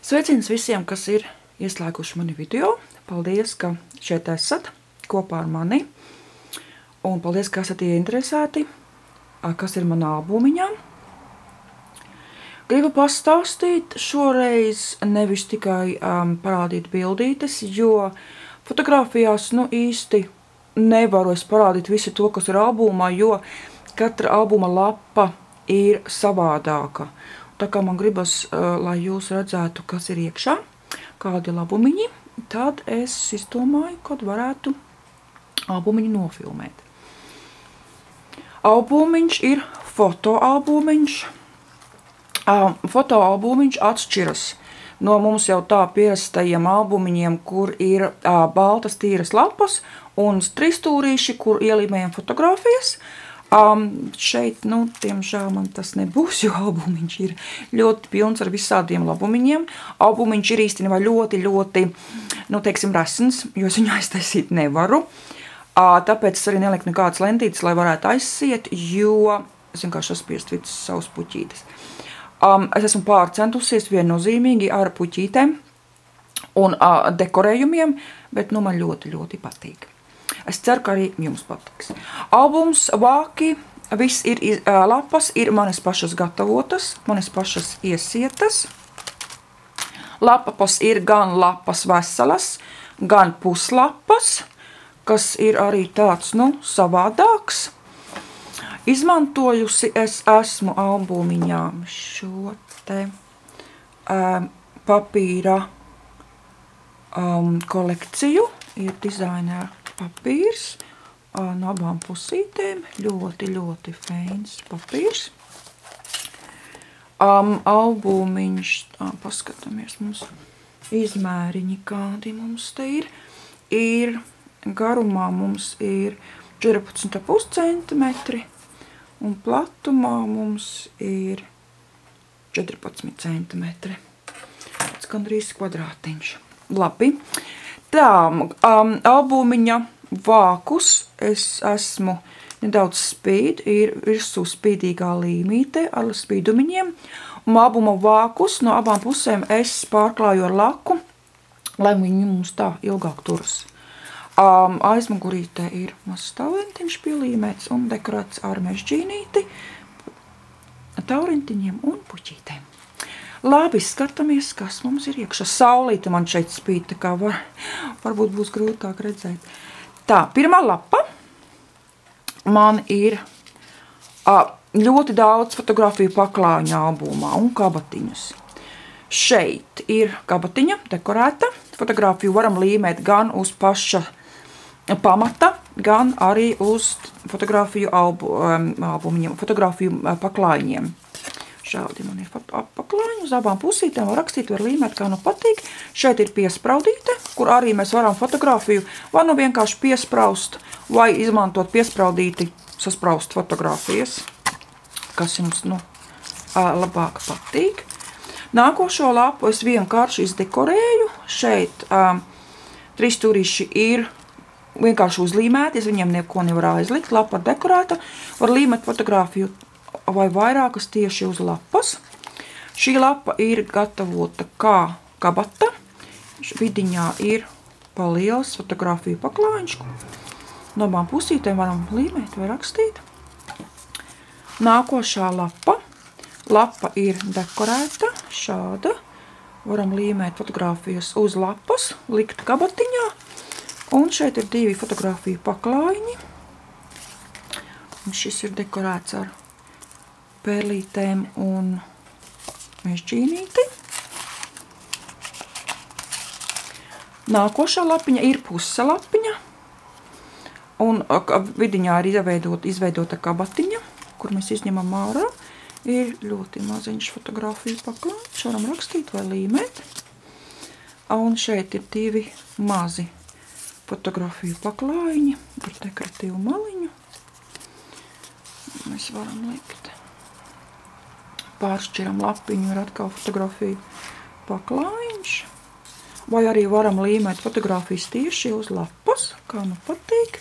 Sveiciens visiem, kas ir ieslēguši mani video. Paldies, ka šeit esat kopā ar mani. Un paldies, ka esat ieinteresēti, kas ir manā albumiņā. Gribu pastāstīt šoreiz nevis tikai parādīt bildītes, jo fotografijās īsti nevaru es parādīt visu to, kas ir albumā, jo katra albuma lapa ir savādāka. Tā kā man gribas, lai jūs redzētu, kas ir iekšā, kādi labumiņi, tad es izdomāju, kad varētu albumiņu nofilmēt. Albumiņš ir fotoalbumiņš. Fotoalbumiņš atšķiras no mums jau tā pierastajiem albumiņiem, kur ir baltas tīras lapas un trīsstūrīši, kur ielīmējam fotogrāfijas. Šeit, tiemžēl man tas nebūs, jo albumiņš ir ļoti pilns ar visādiem labumiņiem. Albumiņš ir īstenībā ļoti, teiksim, resns, jo es viņu aiztaisīt nevaru. Tāpēc es arī neliku nekādas lentītes, lai varētu aizsiet, jo es vienkārši saspiest visas savas puķītes. Es esmu pārcentusies viennozīmīgi ar puķītēm un dekorējumiem, bet man ļoti, ļoti patīk. Es ceru, ka arī jums patiks. Albums, vāki, viss ir, lapas ir manas pašas gatavotas, manas pašas iesietas. Lapas ir gan lapas veselas, gan puslapas, kas ir arī tāds, savādāks. Izmantojusi es esmu albumiņā šo te papīra kolekciju, ir dizainera papīrs no abām pusītēm, ļoti, ļoti feins papīrs. Albumiņš, paskatāmies, mums izmēriņi kādi mums te ir garumā mums ir 14,5 centimetri un platumā mums ir 14 centimetri. Tas gandrīz kvadrātiņš. Labi. Tā, albumiņa vākus es esmu nedaudz ir virsū spīdīgā līmīte ar spīdumiņiem. Un albuma vākus no abām pusēm es pārklāju ar laku, lai viņi mums tā ilgāk turas. Aizmugurītē ir mazs tauriņš pielīmēts un dekorēts ar mežģīnīti, tauriņtiņiem un puķītēm. Labi, skatāmies, kas mums ir iekšā. Saulīte man šeit spīd, tā kā varbūt būs grūtāk redzēt. Tā, pirmā lapa. Man ir ļoti daudz fotografiju paklāņu albumā un kabatiņas. Šeit ir kabatiņa dekorēta. Fotografiju varam līmēt gan uz paša pamata, gan arī uz fotografiju albumiņiem, fotografiju paklāņiem. Šādi man ir paklāņi uz abām pusītēm, var rakstīt, var līmēt, kā patīk. Šeit ir piespraudīte, kur arī mēs varam fotografiju vai vienkārši piespraust, vai izmantot piespraudīti, saspraust fotografijas, kas jums, labāk patīk. Nākošo lapu es vienkārši izdekorēju. Šeit trīsstūrīši ir vienkārši uzlīmēti, es viņiem neko nevar aizlikt, lapa dekorēta, var līmēt fotografiju vai vairākas tieši uz lapas. Šī lapa ir gatavota kā kabata. Vidiņā ir paliels fotografiju paklāņš. No abām pusītēm varam līmēt vai rakstīt. Nākošā lapa. Lapa ir dekorēta, šāda. Varam līmēt fotografijas uz lapas, likt kabatiņā. Un šeit ir divi fotografiju paklājiņi. Un šis ir dekorēts ar pērlītēm un mežģīnīti. Nākošā lapiņa ir puse lapiņa. Un vidiņā ir izveidota kabatiņa, kur mēs izņemam ārā. Ir ļoti maziņš fotografiju paklāņš, varam rakstīt vai līmēt. Un šeit ir divi mazi fotografiju paklājiņi ar dekoratīvu maliņu. Mēs varam likt. Pāršķiram lapiņu, ir atkal fotografiju paklājiņš. Vai arī varam līmēt fotografijas tieši uz lapas, kā patīk.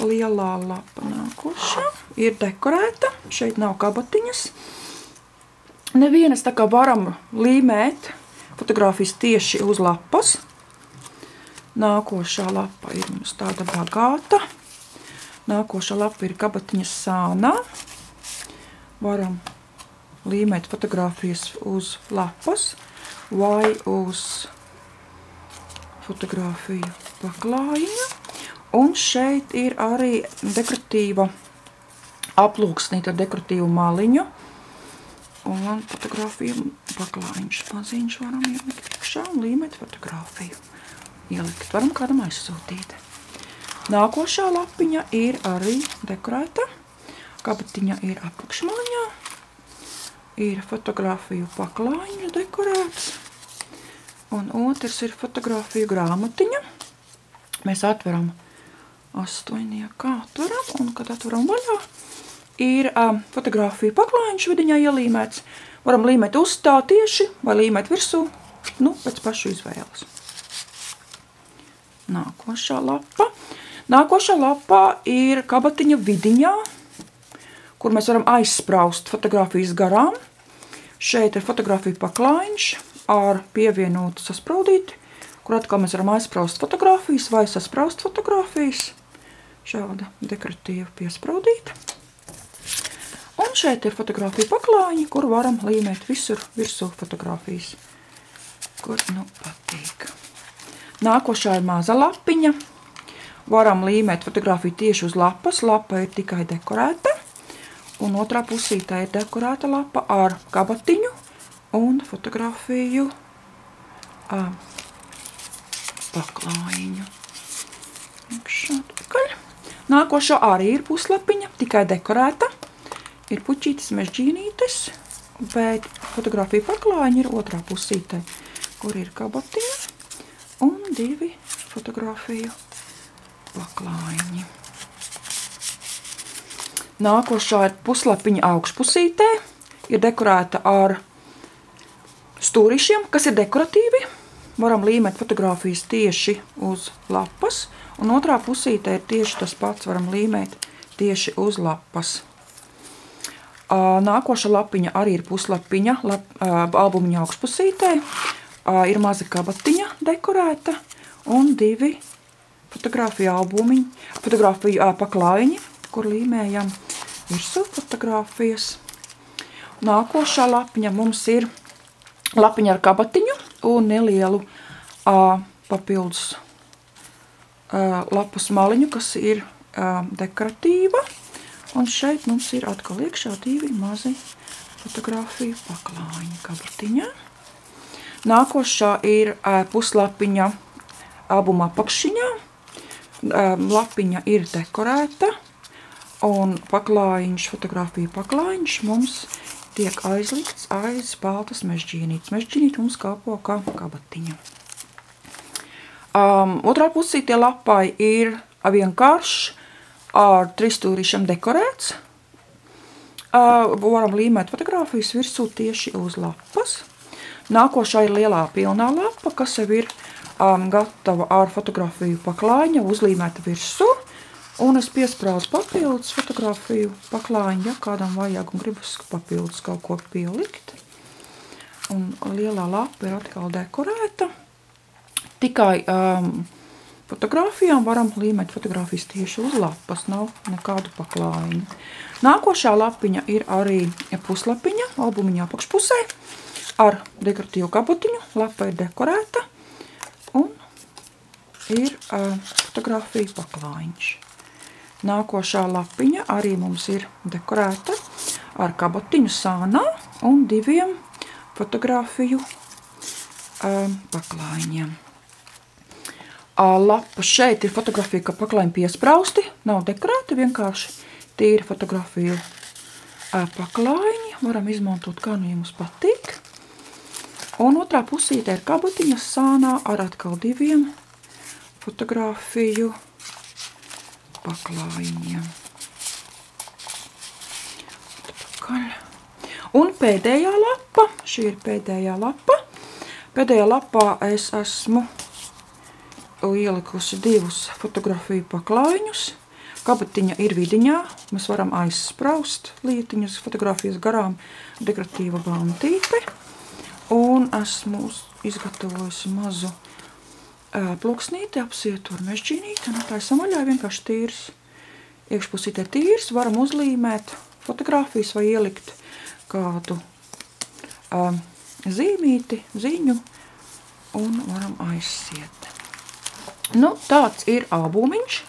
Lielā lapa nākošā ir dekorēta, šeit nav kabatiņas. Nevienas tā kā varam līmēt fotogrāfijas tieši uz lapas. Nākošā lapa ir mums tāda bagāta. Nākošā lapa ir kabatiņas sānā. Varam līmēt fotogrāfijas uz lapas vai uz fotogrāfiju paklājiņa. Un šeit ir arī dekoratīva aplūksnīta ar dekoratīvu maliņu. Un fotogrāfiju paklājiņš maziņš varam ielikt iekšā un līmēt fotogrāfiju. Ielikt. Varam kādam aizsūtīt. Nākošā lapiņa ir arī dekorēta. Kabatiņa ir apakšmaliņā. Ir fotogrāfiju paklājiņš dekorēts. Un otrs ir fotogrāfiju grāmatiņa. Mēs atveram 8. atveram, un kad atveram vaļā, ir fotogrāfiju paklājiņš vidiņā ielīmēts. Varam līmēt uz tā tieši vai līmēt virsū, pēc pašu izvēles. Nākošā lapa. Nākošā lapā ir kabatiņa vidiņā, kur mēs varam aizspraust fotogrāfijas garām. Šeit ir fotogrāfija paklājiņš ar pievienotu saspraudīti, kur atkal mēs varam aizspraust fotogrāfijas vai saspraust fotogrāfijas. Šāda dekoratīva piespraudīta. Un šeit ir fotogrāfija paklājiņi, kur varam līmēt visur virsū fotogrāfijas, kur patīk. Nākošā ir maza lapiņa. Varam līmēt fotogrāfiju tieši uz lapas. Lapa ir tikai dekorēta. Un otrā pusītē ir dekorēta lapa ar kabatiņu un fotogrāfiju paklājiņu. Nākošā arī ir puslapiņa, tikai dekorēta. Ir puķītes, mežģīnītes, bet fotogrāfija paklājiņa ir otrā pusītē, kur ir kabatiņa un 2 fotogrāfiju paklājiņi. Nākošā ir puslapiņa augšpusītē, ir dekorēta ar stūrišiem, kas ir dekoratīvi. Varam līmēt fotogrāfijas tieši uz lapas, un otrā pusītē ir tieši tas pats, varam līmēt tieši uz lapas. Nākoša lapiņa arī ir puslapiņa, albumiņa augšpusītē. Ir maza kabatiņa dekorēta un 2 fotogrāfiju paklājiņi, kur līmējam virsū fotogrāfijas. Nākošā lapiņa mums ir lapiņa ar kabatiņu un nelielu papildus lapas maliņu, kas ir dekoratīva. Un šeit mums ir atkal iekšā 2 mazi fotogrāfiju paklājiņi kabatiņā. Nākošā ir puslapiņa albuma apakšiņā. Lapiņa ir dekorēta un paklājiņš, fotogrāfija paklājiņš mums tiek aizlikts aiz baltas mežģīnītes. Mežģīnīte mums kalpo kā kabatiņa. Otrā pusītē lapai ir vienkāršs ar 3 stūrīšiem dekorēts. Varam līmēt fotogrāfijas virsū tieši uz lapas. Nākošā ir lielā pilnā lapa, kas jau ir gatava ar fotogrāfiju paklājiņa, uzlīmēta virsū. Un es piespraudu papildus fotogrāfiju paklājiņu, ja kādam vajag un gribas papildus kaut ko pielikt. Un lielā lapa ir atkal dekorēta. Tikai fotogrāfijām varam līmēt fotogrāfijas tieši uz lapas, nav nekādu paklājiņu. Nākošā lapiņa ir arī puslapiņa, albumiņa apakšpusē, ar dekoratīvu kabatiņu. Lapa ir dekorēta un ir fotogrāfija paklājiņš. Nākošā lapiņa arī mums ir dekorēta ar kabatiņu sānā un 2 fotogrāfiju paklājiņiem. Lapa šeit ir fotogrāfija paklājiņi piesprausti, nav dekorēti, vienkārši tīri fotogrāfiju paklājiņi. Varam izmantot, kā nu jums patīk. Un otrā pusītē ir kabatiņas sānā ar atkal 2 fotogrāfiju paklājiņiem. Un pēdējā lapa, šī ir pēdējā lapa. Pēdējā lapā es esmu ielikusi 2 fotogrāfiju paklājiņus. Kabatiņa ir vidiņā, mēs varam aizspraust lietiņas fotogrāfijas garām, dekoratīva bantīte. Un esmu izgatavojusi mazu pluksnīti, apsietu ar mežģīnīti, un tā samaļāja vienkārši tīrs. Iekšpusītē tīrs, varam uzlīmēt fotogrāfijas vai ielikt kādu zīmīti, ziņu, un varam aizsiet. Nu, tāds ir albumiņš,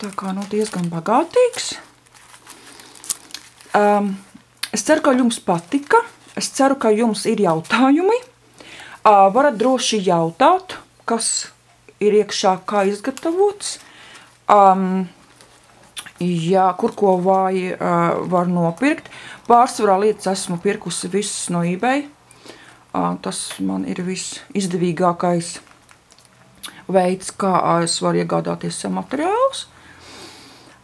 tā kā diezgan bagātīgs. Es ceru, ka jums patika, es ceru, ka jums ir jautājumi. Varat droši jautāt, kas ir iekšā, kā izgatavots, kur ko var nopirkt. Pārsvarā lietas esmu pirkusi visas no eBay. Tas man ir visizdevīgākais veids, kā es varu iegādāties sev materiālus.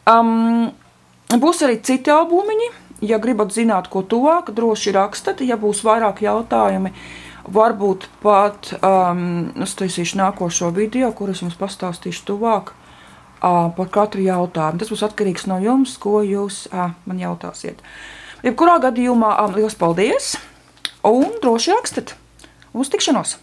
Būs arī citi albumiņi. Ja gribat zināt, ko tuvāk, droši rakstat. Ja būs vairāk jautājumi, varbūt pat es taisīšu nākošo video, kur es jums pastāstīšu tuvāk par katru jautājumu. Tas būs atkarīgs no jums, ko jūs man jautāsiet. Jebkurā gadījumā liels paldies un droši rakstat. Uz tikšanos!